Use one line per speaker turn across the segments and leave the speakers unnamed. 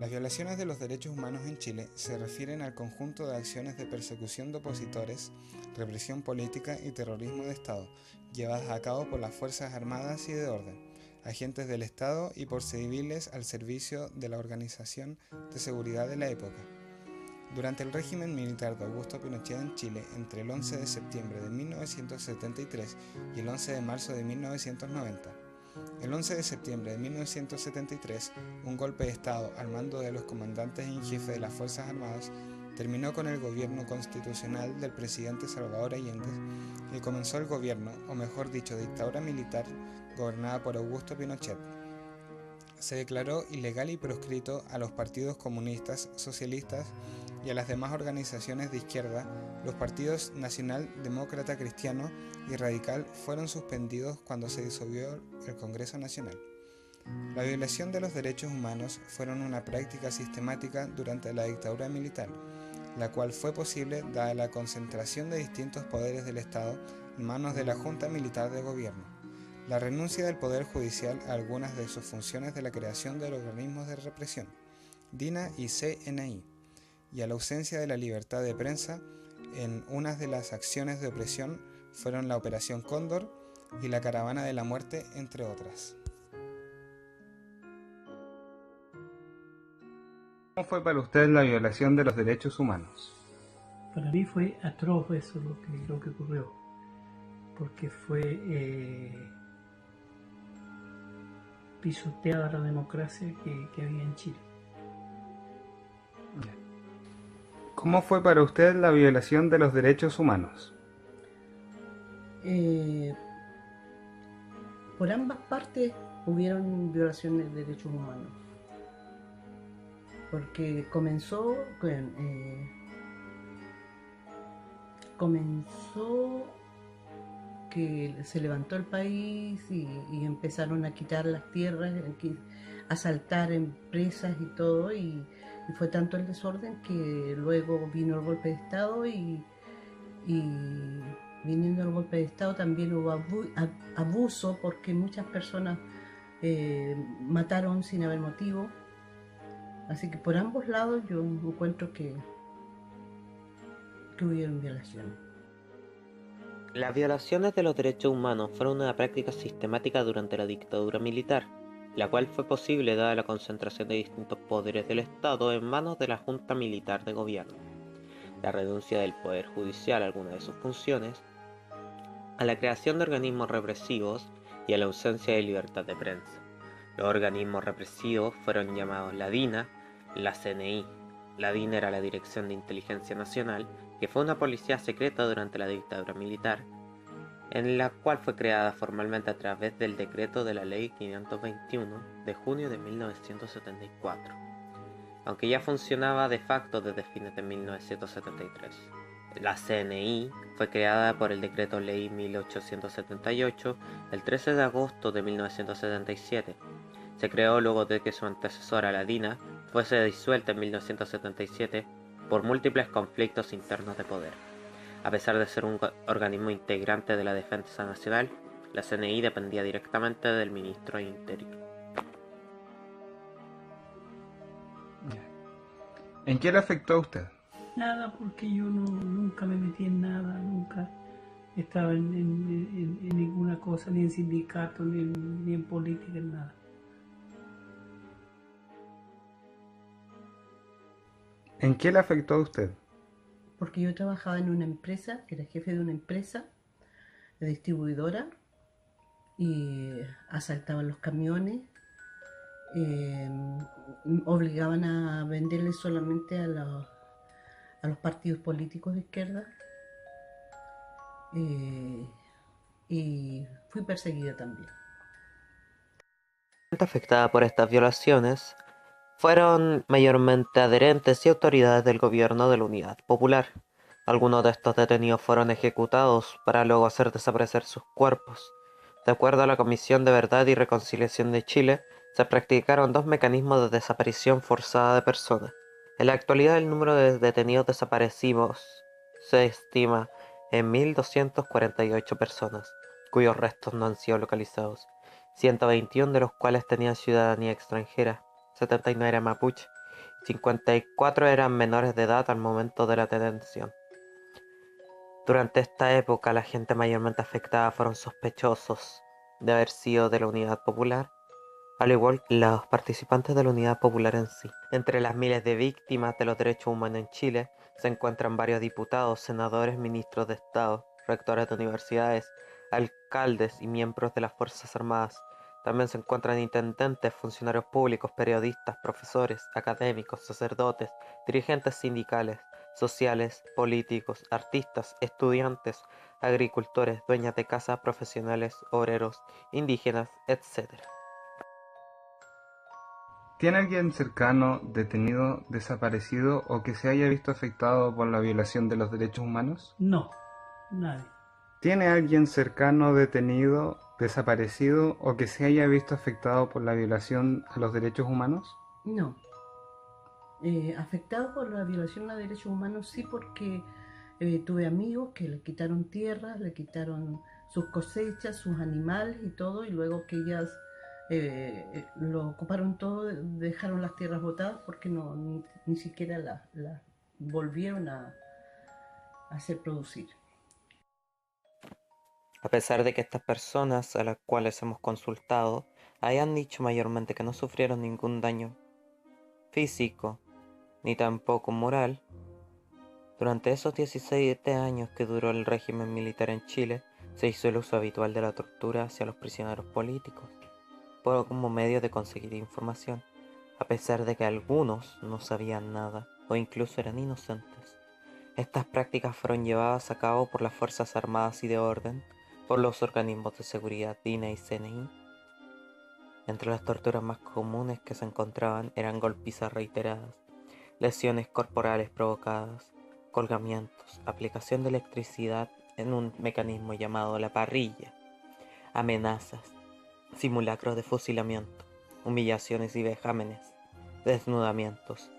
Las violaciones de los derechos humanos en Chile se refieren al conjunto de acciones de persecución de opositores, represión política y terrorismo de Estado, llevadas a cabo por las Fuerzas Armadas y de Orden, agentes del Estado y por civiles al servicio de la Organización de Seguridad de la época. Durante el régimen militar de Augusto Pinochet en Chile, entre el 11 de septiembre de 1973 y el 11 de marzo de 1990, el 11 de septiembre de 1973, un golpe de Estado al mando de los comandantes en jefe de las Fuerzas Armadas terminó con el gobierno constitucional del presidente Salvador Allende y comenzó el gobierno, o mejor dicho, dictadura militar, gobernada por Augusto Pinochet. Se declaró ilegal y proscrito a los partidos comunistas, socialistas y a las demás organizaciones de izquierda. Los partidos Nacional, Demócrata, Cristiano y Radical fueron suspendidos cuando se disolvió el Congreso Nacional. La violación de los derechos humanos fueron una práctica sistemática durante la dictadura militar, la cual fue posible dada la concentración de distintos poderes del Estado en manos de la Junta Militar de Gobierno, la renuncia del Poder Judicial a algunas de sus funciones de la creación de los organismos de represión, DINA y CNI, y a la ausencia de la libertad de prensa. En unas de las acciones de opresión fueron la Operación Cóndor y la Caravana de la Muerte, entre otras. ¿Cómo fue para usted la violación de los derechos humanos?
Para mí fue atroz eso lo que ocurrió, porque fue pisoteada la democracia que había en Chile.
¿Cómo fue para usted la violación de los derechos humanos?
Por ambas partes hubieron violaciones de derechos humanos, porque comenzó que se levantó el país y empezaron a quitar las tierras, a asaltar empresas y todo, y fue tanto el desorden que luego vino el golpe de Estado y viniendo el golpe de Estado también hubo abuso, porque muchas personas mataron sin haber motivo. Así que por ambos lados yo encuentro que hubieron violaciones.
Las violaciones de los derechos humanos fueron una práctica sistemática durante la dictadura militar, la cual fue posible dada la concentración de distintos poderes del Estado en manos de la Junta Militar de Gobierno, la renuncia del Poder Judicial a algunas de sus funciones, a la creación de organismos represivos y a la ausencia de libertad de prensa. Los organismos represivos fueron llamados la DINA, la CNI. La DINA era la Dirección de Inteligencia Nacional, que fue una policía secreta durante la dictadura militar, en la cual fue creada formalmente a través del decreto de la Ley 521 de junio de 1974, aunque ya funcionaba de facto desde fines de 1973. La CNI fue creada por el decreto Ley 1878 el 13 de agosto de 1977. Se creó luego de que su antecesora, la DINA, fuese disuelta en 1977 por múltiples conflictos internos de poder. A pesar de ser un organismo integrante de la Defensa Nacional, la CNI dependía directamente del ministro interino.
¿En qué le afectó a usted?
Nada, porque yo nunca me metí en nada, nunca estaba en ninguna cosa, ni en sindicato, ni en política, en nada.
¿En qué le afectó a usted?
Porque yo trabajaba en una empresa, era jefe de una empresa de distribuidora, y asaltaban los camiones, obligaban a venderles solamente a los partidos políticos de izquierda, y fui perseguida también.
Afectada por estas violaciones fueron mayormente adherentes y autoridades del gobierno de la Unidad Popular. Algunos de estos detenidos fueron ejecutados para luego hacer desaparecer sus cuerpos. De acuerdo a la Comisión de Verdad y Reconciliación de Chile, se practicaron 2 mecanismos de desaparición forzada de personas. En la actualidad el número de detenidos desaparecidos se estima en 1.248 personas, cuyos restos no han sido localizados, 121 de los cuales tenían ciudadanía extranjera, 79 eran mapuche 54 eran menores de edad al momento de la detención. Durante esta época, la gente mayormente afectada fueron sospechosos de haber sido de la Unidad Popular, al igual que los participantes de la Unidad Popular en sí. Entre las miles de víctimas de los derechos humanos en Chile se encuentran varios diputados, senadores, ministros de Estado, rectores de universidades, alcaldes y miembros de las Fuerzas Armadas. También se encuentran intendentes, funcionarios públicos, periodistas, profesores, académicos, sacerdotes, dirigentes sindicales, sociales, políticos, artistas, estudiantes, agricultores, dueñas de casa, profesionales, obreros, indígenas, etc.
¿Tiene alguien cercano detenido, desaparecido o que se haya visto afectado por la violación de los derechos humanos?
No, nadie.
¿Tiene alguien cercano detenido, desaparecido o que se haya visto afectado por la violación a los derechos humanos?
No. Afectado por la violación a derechos humanos sí, porque tuve amigos que le quitaron tierras, le quitaron sus cosechas, sus animales y todo, y luego que ellas lo ocuparon todo, dejaron las tierras botadas porque ni siquiera las volvieron a hacer producir.
A pesar de que estas personas a las cuales hemos consultado hayan dicho mayormente que no sufrieron ningún daño físico ni tampoco moral, durante esos 17 años que duró el régimen militar en Chile, se hizo el uso habitual de la tortura hacia los prisioneros políticos, como medio de conseguir información, a pesar de que algunos no sabían nada o incluso eran inocentes. Estas prácticas fueron llevadas a cabo por las Fuerzas Armadas y de Orden, por los organismos de seguridad DINA y CNI. Entre las torturas más comunes que se encontraban eran golpizas reiteradas, lesiones corporales provocadas, colgamientos, aplicación de electricidad en un mecanismo llamado la parrilla, amenazas, simulacros de fusilamiento, humillaciones y vejámenes, desnudamientos,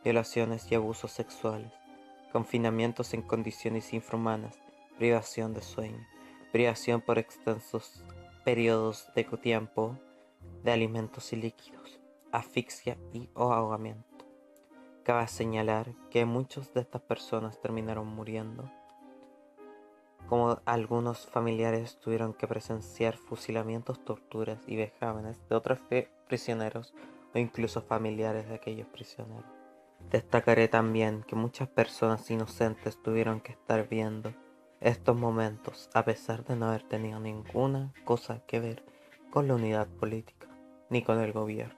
violaciones y abusos sexuales, confinamientos en condiciones infrahumanas, privación de sueño, privación por extensos periodos de tiempo de alimentos y líquidos, asfixia y o ahogamiento. Cabe señalar que muchas de estas personas terminaron muriendo, como algunos familiares tuvieron que presenciar fusilamientos, torturas y vejámenes de otros prisioneros o incluso familiares de aquellos prisioneros. Destacaré también que muchas personas inocentes tuvieron que estar viendo estos momentos a pesar de no haber tenido ninguna cosa que ver con la unidad política ni con el gobierno.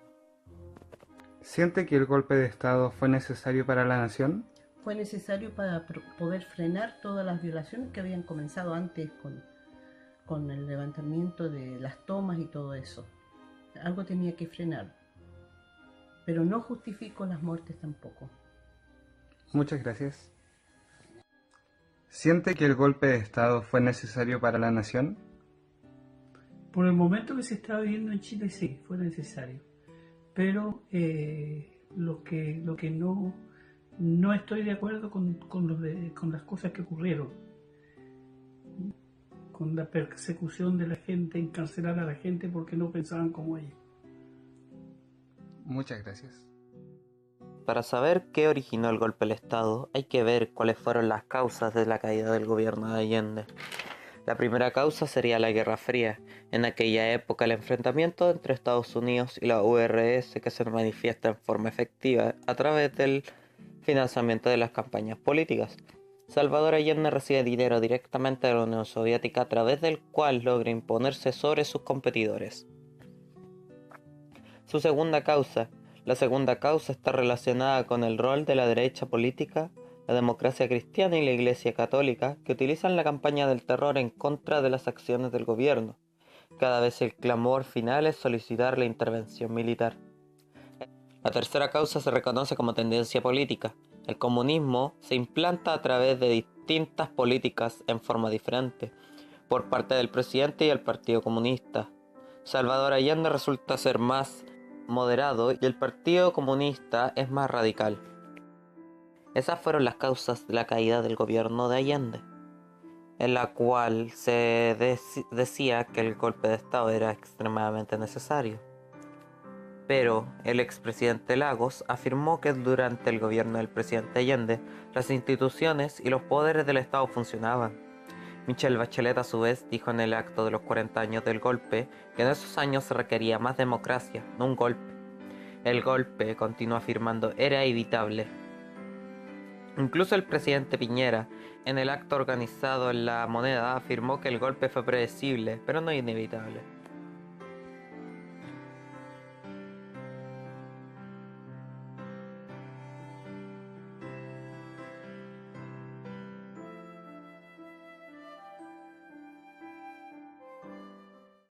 ¿Siente que el golpe de Estado fue necesario para la nación?
Fue necesario para poder frenar todas las violaciones que habían comenzado antes con el levantamiento de las tomas y todo eso. Algo tenía que frenar, pero no justifico las muertes tampoco.
Muchas gracias. ¿Siente que el golpe de Estado fue necesario para la nación?
Por el momento que se está viviendo en Chile, sí, fue necesario. Pero lo que no estoy de acuerdo con las cosas que ocurrieron, con la persecución de la gente, encarcelar a la gente porque no pensaban como ellos.
Muchas gracias.
Para saber qué originó el golpe del Estado, hay que ver cuáles fueron las causas de la caída del gobierno de Allende. La primera causa sería la Guerra Fría, en aquella época el enfrentamiento entre Estados Unidos y la URSS, que se manifiesta en forma efectiva a través del financiamiento de las campañas políticas. Salvador Allende recibe dinero directamente de la Unión Soviética, a través del cual logra imponerse sobre sus competidores. La segunda causa está relacionada con el rol de la derecha política, la democracia cristiana y la Iglesia católica, que utilizan la campaña del terror en contra de las acciones del gobierno. Cada vez el clamor final es solicitar la intervención militar. La tercera causa se reconoce como tendencia política. El comunismo se implanta a través de distintas políticas en forma diferente, por parte del presidente y el Partido Comunista. Salvador Allende resulta ser más moderado y el Partido Comunista es más radical. Esas fueron las causas de la caída del gobierno de Allende, en la cual se decía que el golpe de Estado era extremadamente necesario. Pero el expresidente Lagos afirmó que durante el gobierno del presidente Allende, las instituciones y los poderes del Estado funcionaban. Michelle Bachelet a su vez dijo en el acto de los 40 años del golpe que en esos años se requería más democracia, no un golpe. El golpe, continuó afirmando, era evitable. Incluso el presidente Piñera, en el acto organizado en La Moneda, afirmó que el golpe fue predecible, pero no inevitable.